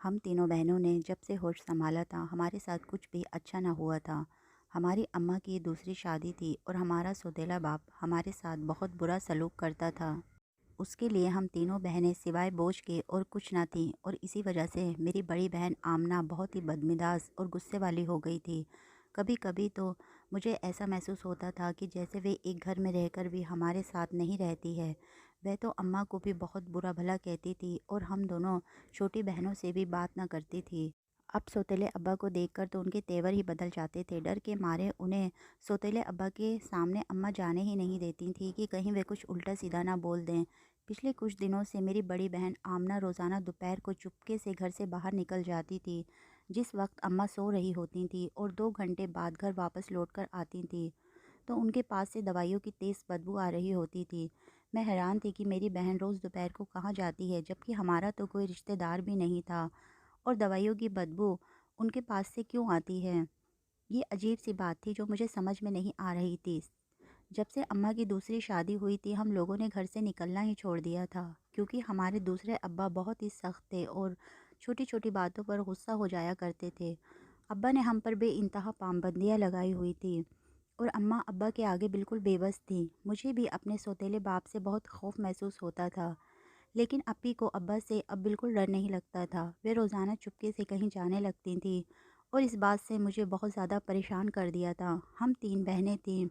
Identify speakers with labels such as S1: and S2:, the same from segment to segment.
S1: ہم تینوں بہنوں نے جب سے ہوش سنبھالا تھا ہمارے ساتھ کچھ بھی اچھا نہ ہوا تھا۔ ہماری اماں کی دوسری شادی تھی اور ہمارا سوتیلا باپ ہمارے ساتھ بہت برا سلوک کرتا تھا۔ اس کے لیے ہم تینوں بہنیں سوائے بوجھ کے اور کچھ نہ تھیں، اور اسی وجہ سے میری بڑی بہن آمنہ بہت ہی بدمزاج اور غصے والی ہو گئی تھی۔ کبھی کبھی تو مجھے ایسا محسوس ہوتا تھا کہ جیسے وہ ایک گھر میں رہ کر بھی ہمارے ساتھ نہیں رہتی ہے۔ وہ تو اماں کو بھی بہت برا بھلا کہتی تھی اور ہم دونوں چھوٹی بہنوں سے بھی بات نہ کرتی تھی۔ اب سوتیلے ابا کو دیکھ کر تو ان کے تیور ہی بدل جاتے تھے۔ ڈر کے مارے انہیں سوتیلے ابا کے سامنے اماں جانے ہی نہیں دیتی تھی کہ کہیں وہ کچھ الٹا سیدھا نہ بول دیں۔ پچھلے کچھ دنوں سے میری بڑی بہن آمنہ روزانہ دوپہر کو چپکے سے گھر سے باہر نکل جاتی تھی، جس وقت اماں سو رہی ہوتی تھیں، اور 2 گھنٹے بعد گھر واپس لوٹ کر آتی تھیں تو ان کے پاس سے دوائیوں کی تیز بدبو آ رہی ہوتی تھی۔ میں حیران تھی کہ میری بہن روز دوپہر کو کہاں جاتی ہے، جبکہ ہمارا تو کوئی رشتہ دار بھی نہیں تھا، اور دوائیوں کی بدبو ان کے پاس سے کیوں آتی ہے؟ یہ عجیب سی بات تھی جو مجھے سمجھ میں نہیں آ رہی تھی۔ جب سے اماں کی دوسری شادی ہوئی تھی ہم لوگوں نے گھر سے نکلنا ہی چھوڑ دیا تھا، کیونکہ ہمارے دوسرے ابا بہت ہی سخت تھے اور چھوٹی چھوٹی باتوں پر غصہ ہو جایا کرتے تھے۔ ابا نے ہم پر بے انتہا پابندیاں لگائی ہوئی تھی اور اماں ابا کے آگے بالکل بے بس تھی۔ مجھے بھی اپنے سوتیلے باپ سے بہت خوف محسوس ہوتا تھا، لیکن اپی کو ابا سے اب بالکل ڈر نہیں لگتا تھا۔ وہ روزانہ چپکے سے کہیں جانے لگتی تھیں اور اس بات سے مجھے بہت زیادہ پریشان کر دیا تھا۔ ہم 3 بہنیں تھیں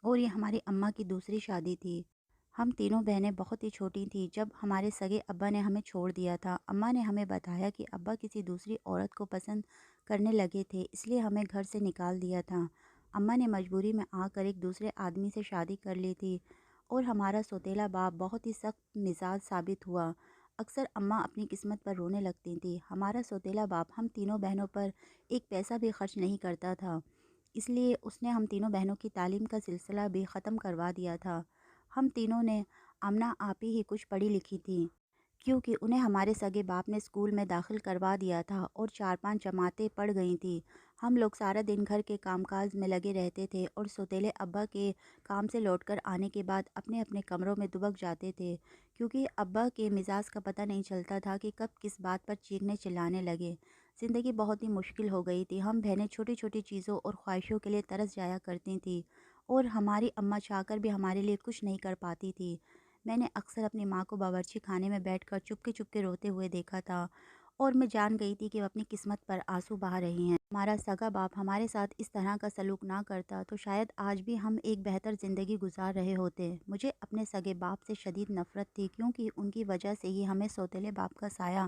S1: اور یہ ہماری اماں کی دوسری شادی تھی۔ ہم تینوں بہنیں بہت ہی چھوٹی تھیں جب ہمارے سگے ابا نے ہمیں چھوڑ دیا تھا۔ اماں نے ہمیں بتایا کہ ابا کسی دوسری عورت کو پسند کرنے لگے تھے، اس لیے ہمیں گھر سے نکال دیا تھا۔ اماں نے مجبوری میں آ کر ایک دوسرے آدمی سے شادی کر لی تھی اور ہمارا سوتیلا باپ بہت ہی سخت مزاج ثابت ہوا۔ اکثر اماں اپنی قسمت پر رونے لگتی تھیں۔ ہمارا سوتیلا باپ ہم تینوں بہنوں پر ایک پیسہ بھی خرچ نہیں کرتا تھا، اس لیے اس نے ہم تینوں بہنوں کی تعلیم کا سلسلہ بھی ختم کروا دیا تھا۔ ہم تینوں نے آمنہ آپی ہی کچھ پڑھی لکھی تھی، کیونکہ انہیں ہمارے سگے باپ نے اسکول میں داخل کروا دیا تھا اور 4 5 جماعتیں پڑھ گئی تھیں۔ ہم لوگ سارا دن گھر کے کام کاج میں لگے رہتے تھے اور سوتیلے ابا کے کام سے لوٹ کر آنے کے بعد اپنے اپنے کمروں میں دبک جاتے تھے، کیونکہ ابا کے مزاج کا پتہ نہیں چلتا تھا کہ کب کس بات پر چیخنے چلانے لگے۔ زندگی بہت ہی مشکل ہو گئی تھی۔ ہم بہنیں چھوٹی چھوٹی چیزوں اور خواہشوں کے لیے ترس جایا کرتی تھیں اور ہماری اماں چاہ کر بھی ہمارے لیے کچھ نہیں کر پاتی تھی۔ میں نے اکثر اپنی ماں کو باورچی خانے میں بیٹھ کر چپکے چپکے روتے ہوئے دیکھا تھا، اور میں جان گئی تھی کہ وہ اپنی قسمت پر آنسو بہا رہی ہیں۔ ہمارا سگا باپ ہمارے ساتھ اس طرح کا سلوک نہ کرتا تو شاید آج بھی ہم ایک بہتر زندگی گزار رہے ہوتے۔ مجھے اپنے سگے باپ سے شدید نفرت تھی، کیونکہ ان کی وجہ سے ہی ہمیں سوتیلے باپ کا سایہ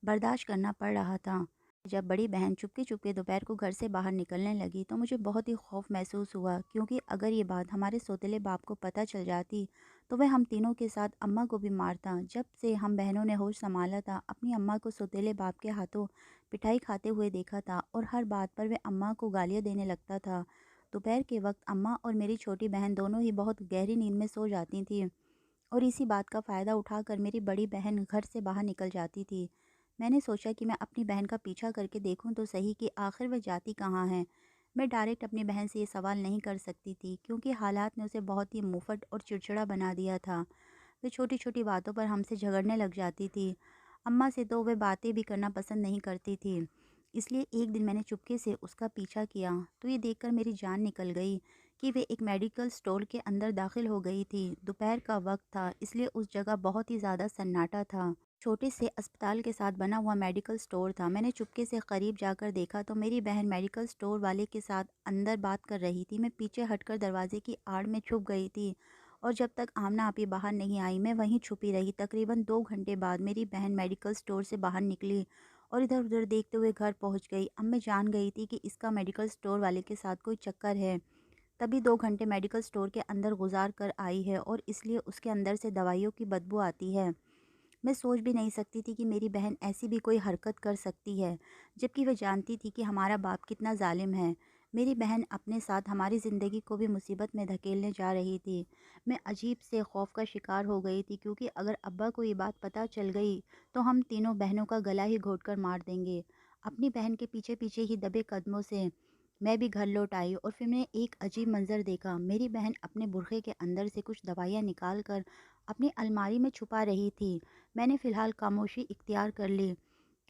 S1: برداشت کرنا پڑ رہا تھا۔ جب بڑی بہن چپکے چپکے دوپہر کو گھر سے باہر نکلنے لگی تو مجھے بہت ہی خوف محسوس ہوا، کیونکہ اگر یہ بات ہمارے سوتیلے باپ کو پتہ چل جاتی تو وہ ہم تینوں کے ساتھ اماں کو بھی مارتا۔ جب سے ہم بہنوں نے ہوش سنبھالا تھا اپنی اماں کو سوتیلے باپ کے ہاتھوں پٹائی کھاتے ہوئے دیکھا تھا، اور ہر بات پر وہ اماں کو گالیاں دینے لگتا تھا۔ دوپہر کے وقت اماں اور میری چھوٹی بہن دونوں ہی بہت گہری نیند میں سو جاتی تھیں، اور اسی بات کا فائدہ اٹھا کر میری بڑی بہن گھر سے باہر نکل جاتی تھی۔ میں نے سوچا کہ میں اپنی بہن کا پیچھا کر کے دیکھوں تو صحیح کہ آخر وہ جاتی کہاں ہے۔ میں ڈائریکٹ اپنی بہن سے یہ سوال نہیں کر سکتی تھی، کیونکہ حالات نے اسے بہت ہی مفٹ اور چڑچڑا بنا دیا تھا۔ وہ چھوٹی چھوٹی باتوں پر ہم سے جھگڑنے لگ جاتی تھی۔ اماں سے تو وہ باتیں بھی کرنا پسند نہیں کرتی تھی، اس لیے ایک دن میں نے چپکے سے اس کا پیچھا کیا تو یہ دیکھ کر میری جان نکل گئی کہ وہ ایک میڈیکل سٹور کے اندر داخل ہو گئی تھی۔ دوپہر کا وقت تھا، اس لیے اس جگہ بہت ہی زیادہ سناٹا تھا۔ چھوٹے سے اسپتال کے ساتھ بنا ہوا میڈیکل سٹور تھا۔ میں نے چپکے سے قریب جا کر دیکھا تو میری بہن میڈیکل سٹور والے کے ساتھ اندر بات کر رہی تھی۔ میں پیچھے ہٹ کر دروازے کی آڑ میں چھپ گئی تھی، اور جب تک آمنہ آپی باہر نہیں آئی میں وہیں چھپی رہی۔ تقریباً 2 گھنٹے بعد میری بہن میڈیکل سٹور سے باہر نکلی اور ادھر ادھر دیکھتے ہوئے گھر پہنچ گئی۔ اب میں جان گئی تھی کہ اس کا میڈیکل سٹور والے کے ساتھ کوئی چکر ہے، تبھی 2 گھنٹے میڈیکل سٹور کے اندر گزار کر آئی ہے، اور اس لیے اس کے اندر سے دوائیوں کی بدبو آتی ہے۔ میں سوچ بھی نہیں سکتی تھی کہ میری بہن ایسی بھی کوئی حرکت کر سکتی ہے، جبکہ وہ جانتی تھی کہ ہمارا باپ کتنا ظالم ہے۔ میری بہن اپنے ساتھ ہماری زندگی کو بھی مصیبت میں دھکیلنے جا رہی تھی۔ میں عجیب سے خوف کا شکار ہو گئی تھی، کیونکہ اگر ابا کو یہ بات پتہ چل گئی تو ہم تینوں بہنوں کا گلا ہی گھونٹ کر مار دیں گے۔ اپنی بہن کے پیچھے پیچھے ہی دبے قدموں سے میں بھی گھر لوٹ آئی، اور پھر میں نے ایک عجیب منظر دیکھا۔ میری بہن اپنے برقعے کے اندر سے کچھ دوائیاں نکال کر اپنی الماری میں چھپا رہی تھی۔ میں نے فی الحال خاموشی اختیار کر لی،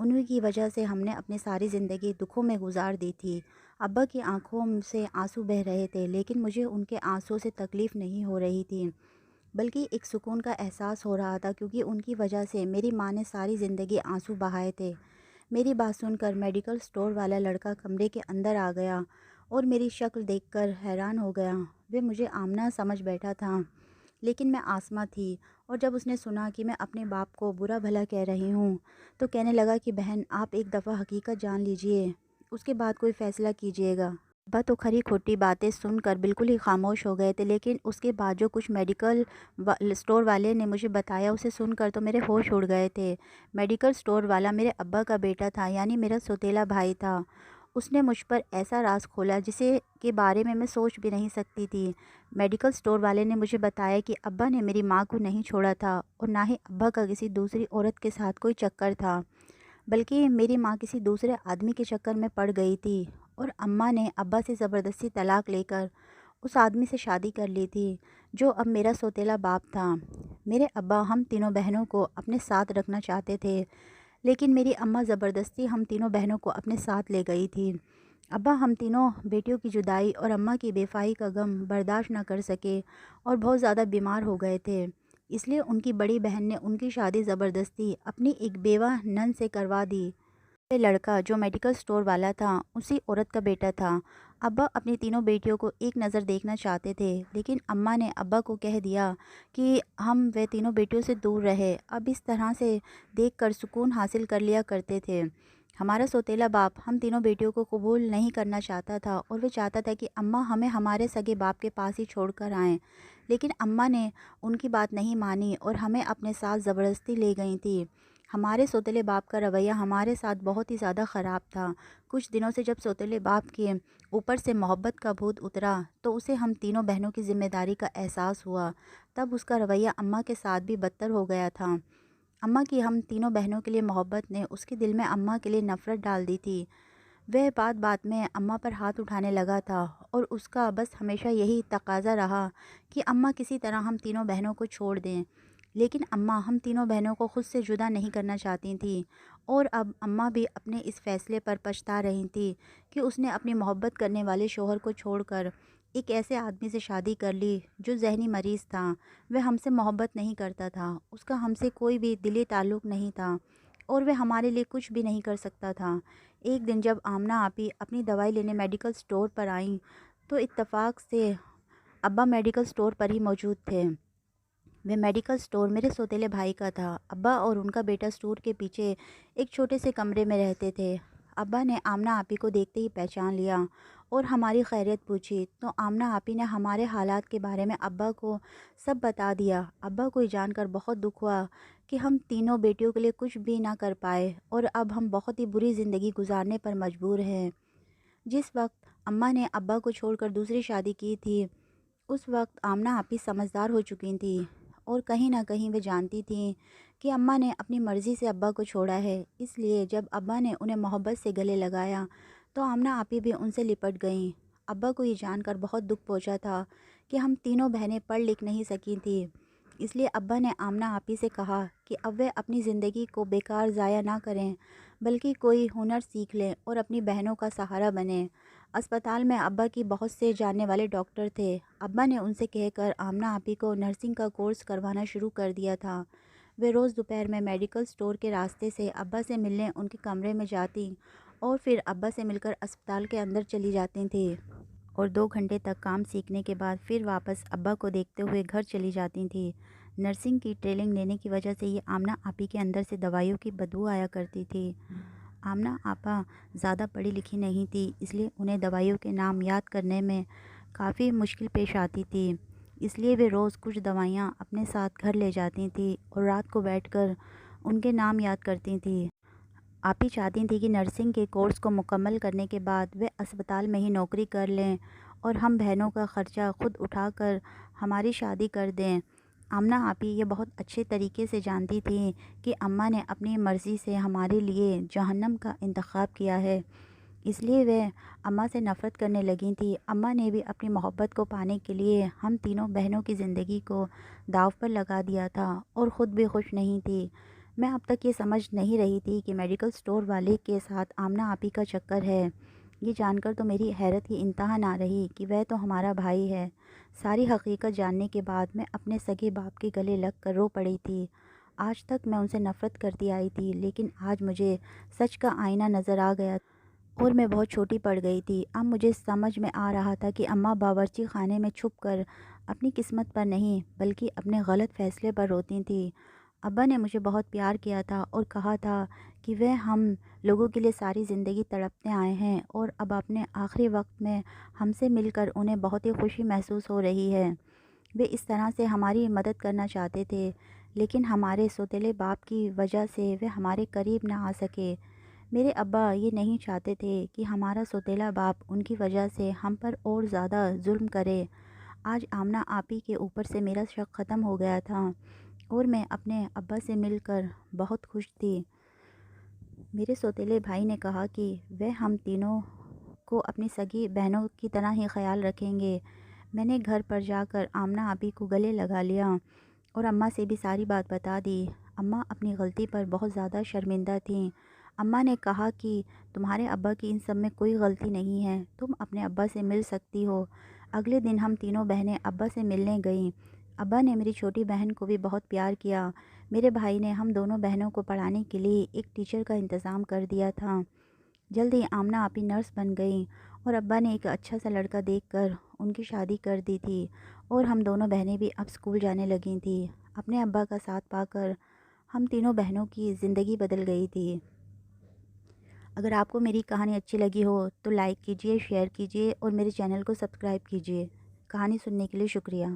S1: انہی کی وجہ سے ہم نے اپنی ساری زندگی دکھوں میں گزار دی تھی۔ ابا کی آنکھوں سے آنسو بہہ رہے تھے، لیکن مجھے ان کے آنسوں سے تکلیف نہیں ہو رہی تھی، بلکہ ایک سکون کا احساس ہو رہا تھا، کیونکہ ان کی وجہ سے میری ماں نے ساری زندگی آنسو بہائے تھے۔ میری بات سن کر میڈیکل سٹور والا لڑکا کمرے کے اندر آ گیا اور میری شکل دیکھ کر حیران ہو گیا۔ وہ مجھے آمنہ سمجھ بیٹھا تھا، لیکن میں آسمہ تھی، اور جب اس نے سنا کہ میں اپنے باپ کو برا بھلا کہہ رہی ہوں تو کہنے لگا کہ بہن، آپ ایک دفعہ حقیقت جان لیجئے، اس کے بعد کوئی فیصلہ کیجئے گا۔ ابا تو کھری کھوٹی باتیں سن کر بالکل ہی خاموش ہو گئے تھے، لیکن اس کے بعد جو کچھ میڈیکل سٹور والے نے مجھے بتایا اسے سن کر تو میرے ہوش اڑ گئے تھے۔ میڈیکل سٹور والا میرے ابا کا بیٹا تھا، یعنی میرا سوتیلا بھائی تھا۔ اس نے مجھ پر ایسا راز کھولا جسے کے بارے میں سوچ بھی نہیں سکتی تھی۔ میڈیکل سٹور والے نے مجھے بتایا کہ ابا نے میری ماں کو نہیں چھوڑا تھا، اور نہ ہی ابا کا کسی دوسری عورت کے ساتھ کوئی چکر تھا، بلکہ میری ماں کسی دوسرے آدمی کے چکر میں پڑ گئی تھی، اور اماں نے ابا سے زبردستی طلاق لے کر اس آدمی سے شادی کر لی تھی، جو اب میرا سوتیلا باپ تھا۔ میرے ابا ہم تینوں بہنوں کو اپنے ساتھ رکھنا چاہتے تھے، لیکن میری اماں زبردستی ہم تینوں بہنوں کو اپنے ساتھ لے گئی تھی۔ ابا ہم تینوں بیٹیوں کی جدائی اور اماں کی بے-وفائی کا غم برداشت نہ کر سکے اور بہت زیادہ بیمار ہو گئے تھے، اس لیے ان کی بڑی بہن نے ان کی شادی زبردستی اپنی ایک بیوہ نند سے کروا دی۔ یہ لڑکا جو میڈیکل سٹور والا تھا اسی عورت کا بیٹا تھا۔ ابا اپنی تینوں بیٹیوں کو ایک نظر دیکھنا چاہتے تھے، لیکن اماں نے ابا کو کہہ دیا کہ ہم وہ تینوں بیٹیوں سے دور رہے، اب اس طرح سے دیکھ کر سکون حاصل کر لیا کرتے تھے۔ ہمارا سوتیلا باپ ہم تینوں بیٹیوں کو قبول نہیں کرنا چاہتا تھا، اور وہ چاہتا تھا کہ اماں ہمیں ہمارے سگے باپ کے پاس ہی چھوڑ کر آئیں، لیکن اماں نے ان کی بات نہیں مانی اور ہمیں اپنے ساتھ زبردستی لے گئی تھی۔ ہمارے سوتیلے باپ کا رویہ ہمارے ساتھ بہت ہی زیادہ خراب تھا۔ کچھ دنوں سے جب سوتیلے باپ کے اوپر سے محبت کا بھوت اترا تو اسے ہم تینوں بہنوں کی ذمہ داری کا احساس ہوا، تب اس کا رویہ اماں کے ساتھ بھی بدتر ہو گیا تھا۔ اماں کی ہم تینوں بہنوں کے لیے محبت نے اس کے دل میں اماں کے لیے نفرت ڈال دی تھی۔ وہ بات بات میں اماں پر ہاتھ اٹھانے لگا تھا، اور اس کا بس ہمیشہ یہی تقاضا رہا کہ اماں کسی طرح ہم تینوں بہنوں کو چھوڑ دیں، لیکن اماں ہم تینوں بہنوں کو خود سے جدا نہیں کرنا چاہتی تھیں، اور اب اماں بھی اپنے اس فیصلے پر پچھتا رہی تھی کہ اس نے اپنی محبت کرنے والے شوہر کو چھوڑ کر ایک ایسے آدمی سے شادی کر لی جو ذہنی مریض تھا۔ وہ ہم سے محبت نہیں کرتا تھا، اس کا ہم سے کوئی بھی دلی تعلق نہیں تھا، اور وہ ہمارے لیے کچھ بھی نہیں کر سکتا تھا۔ ایک دن جب آمنہ آپی اپنی دوائی لینے میڈیکل سٹور پر آئیں تو اتفاق سے ابا میڈیکل سٹور پر ہی موجود تھے۔ وہ میڈیکل سٹور میرے سوتیلے بھائی کا تھا۔ ابا اور ان کا بیٹا سٹور کے پیچھے ایک چھوٹے سے کمرے میں رہتے تھے۔ ابا نے آمنہ آپی کو دیکھتے ہی پہچان لیا اور ہماری خیریت پوچھی، تو آمنہ آپی نے ہمارے حالات کے بارے میں ابا کو سب بتا دیا۔ ابا کو یہ جان کر بہت دکھ ہوا کہ ہم تینوں بیٹیوں کے لیے کچھ بھی نہ کر پائے، اور اب ہم بہت ہی بری زندگی گزارنے پر مجبور ہیں۔ جس وقت اماں نے ابا کو چھوڑ کر دوسری شادی کی تھی، اس وقت آمنہ آپی سمجھدار ہو چکی تھیں، اور کہیں نہ کہیں وہ جانتی تھیں کہ اماں نے اپنی مرضی سے ابا کو چھوڑا ہے، اس لیے جب ابا نے انہیں محبت سے گلے لگایا تو آمنہ آپی بھی ان سے لپٹ گئیں۔ ابا کو یہ جان کر بہت دکھ پہنچا تھا کہ ہم تینوں بہنیں پڑھ لکھ نہیں سکی تھیں، اس لیے ابا نے آمنہ آپی سے کہا کہ اب وہ اپنی زندگی کو بیکار ضائع نہ کریں، بلکہ کوئی ہنر سیکھ لیں اور اپنی بہنوں کا سہارا بنیں۔ اسپتال میں ابا کی بہت سے جاننے والے ڈاکٹر تھے۔ ابا نے ان سے کہہ کر آمنہ آپی کو نرسنگ کا کورس کروانا شروع کر دیا تھا۔ وہ روز دوپہر میں میڈیکل سٹور کے راستے سے ابا سے ملنے ان کے کمرے میں جاتی، اور پھر ابا سے مل کر اسپتال کے اندر چلی جاتی تھیں، اور 2 گھنٹے تک کام سیکھنے کے بعد پھر واپس ابا کو دیکھتے ہوئے گھر چلی جاتی تھیں۔ نرسنگ کی ٹریننگ لینے کی وجہ سے یہ آمنہ آپی کے اندر سے دوائیوں کی بدبو آیا کرتی تھی۔ آمنہ آپا زیادہ پڑھی لکھی نہیں تھی، اس لیے انہیں دوائیوں کے نام یاد کرنے میں کافی مشکل پیش آتی تھی، اس لیے وہ روز کچھ دوائیاں اپنے ساتھ گھر لے جاتی تھیں اور رات کو بیٹھ کر ان کے نام یاد کرتی تھیں۔ آپی چاہتی تھیں کہ نرسنگ کے کورس کو مکمل کرنے کے بعد وہ اسپتال میں ہی نوکری کر لیں اور ہم بہنوں کا خرچہ خود اٹھا کر ہماری شادی کر دیں۔ آمنہ آپی یہ بہت اچھے طریقے سے جانتی تھیں کہ اماں نے اپنی مرضی سے ہمارے لیے جہنم کا انتخاب کیا ہے، اس لیے وہ اماں سے نفرت کرنے لگی تھیں۔ اماں نے بھی اپنی محبت کو پانے کے لیے ہم تینوں بہنوں کی زندگی کو داو پر لگا دیا تھا، اور خود بھی خوش نہیں تھی۔ میں اب تک یہ سمجھ نہیں رہی تھی کہ میڈیکل سٹور والے کے ساتھ آمنہ آپی کا چکر ہے۔ یہ جان کر تو میری حیرت کی انتہا نہ رہی کہ وہ تو ہمارا بھائی ہے۔ ساری حقیقت جاننے کے بعد میں اپنے سگے باپ کے گلے لگ کر رو پڑی تھی۔ آج تک میں ان سے نفرت کرتی آئی تھی، لیکن آج مجھے سچ کا آئینہ نظر آ گیا اور میں بہت چھوٹی پڑ گئی تھی۔ اب مجھے سمجھ میں آ رہا تھا کہ اماں باورچی خانے میں چھپ کر اپنی قسمت پر نہیں بلکہ اپنے غلط فیصلے پر روتی تھیں۔ ابا نے مجھے بہت پیار کیا تھا اور کہا تھا کہ وہ ہم لوگوں کے لیے ساری زندگی تڑپتے آئے ہیں، اور اب اپنے آخری وقت میں ہم سے مل کر انہیں بہت ہی خوشی محسوس ہو رہی ہے۔ وہ اس طرح سے ہماری مدد کرنا چاہتے تھے، لیکن ہمارے سوتیلے باپ کی وجہ سے وہ ہمارے قریب نہ آ سکے۔ میرے ابا یہ نہیں چاہتے تھے کہ ہمارا سوتیلا باپ ان کی وجہ سے ہم پر اور زیادہ ظلم کرے۔ آج آمنہ آپی کے اوپر سے میرا شک ختم ہو گیا تھا اور میں اپنے ابا سے مل کر بہت خوش تھی۔ میرے سوتیلے بھائی نے کہا کہ وہ ہم تینوں کو اپنی سگی بہنوں کی طرح ہی خیال رکھیں گے۔ میں نے گھر پر جا کر آمنہ آپی کو گلے لگا لیا اور اماں سے بھی ساری بات بتا دی۔ اماں اپنی غلطی پر بہت زیادہ شرمندہ تھیں۔ اماں نے کہا کہ تمہارے ابا کی ان سب میں کوئی غلطی نہیں ہے، تم اپنے ابا سے مل سکتی ہو۔ اگلے دن ہم تینوں بہنیں ابا سے ملنے گئیں۔ ابا نے میری چھوٹی بہن کو بھی بہت پیار کیا۔ میرے بھائی نے ہم دونوں بہنوں کو پڑھانے کے لیے ایک ٹیچر کا انتظام کر دیا تھا۔ جلد ہی آمنہ آپی نرس بن گئیں اور ابا نے ایک اچھا سا لڑکا دیکھ کر ان کی شادی کر دی تھی، اور ہم دونوں بہنیں بھی اب اسکول جانے لگی تھیں۔ اپنے ابا کا ساتھ پا کر ہم تینوں بہنوں کی زندگی بدل گئی تھی۔ اگر آپ کو میری کہانی اچھی لگی ہو تو لائک کیجئے، شیئر کیجئے اور میرے چینل کو سبسکرائب کیجئے۔ کہانی سننے کے لیے شکریہ۔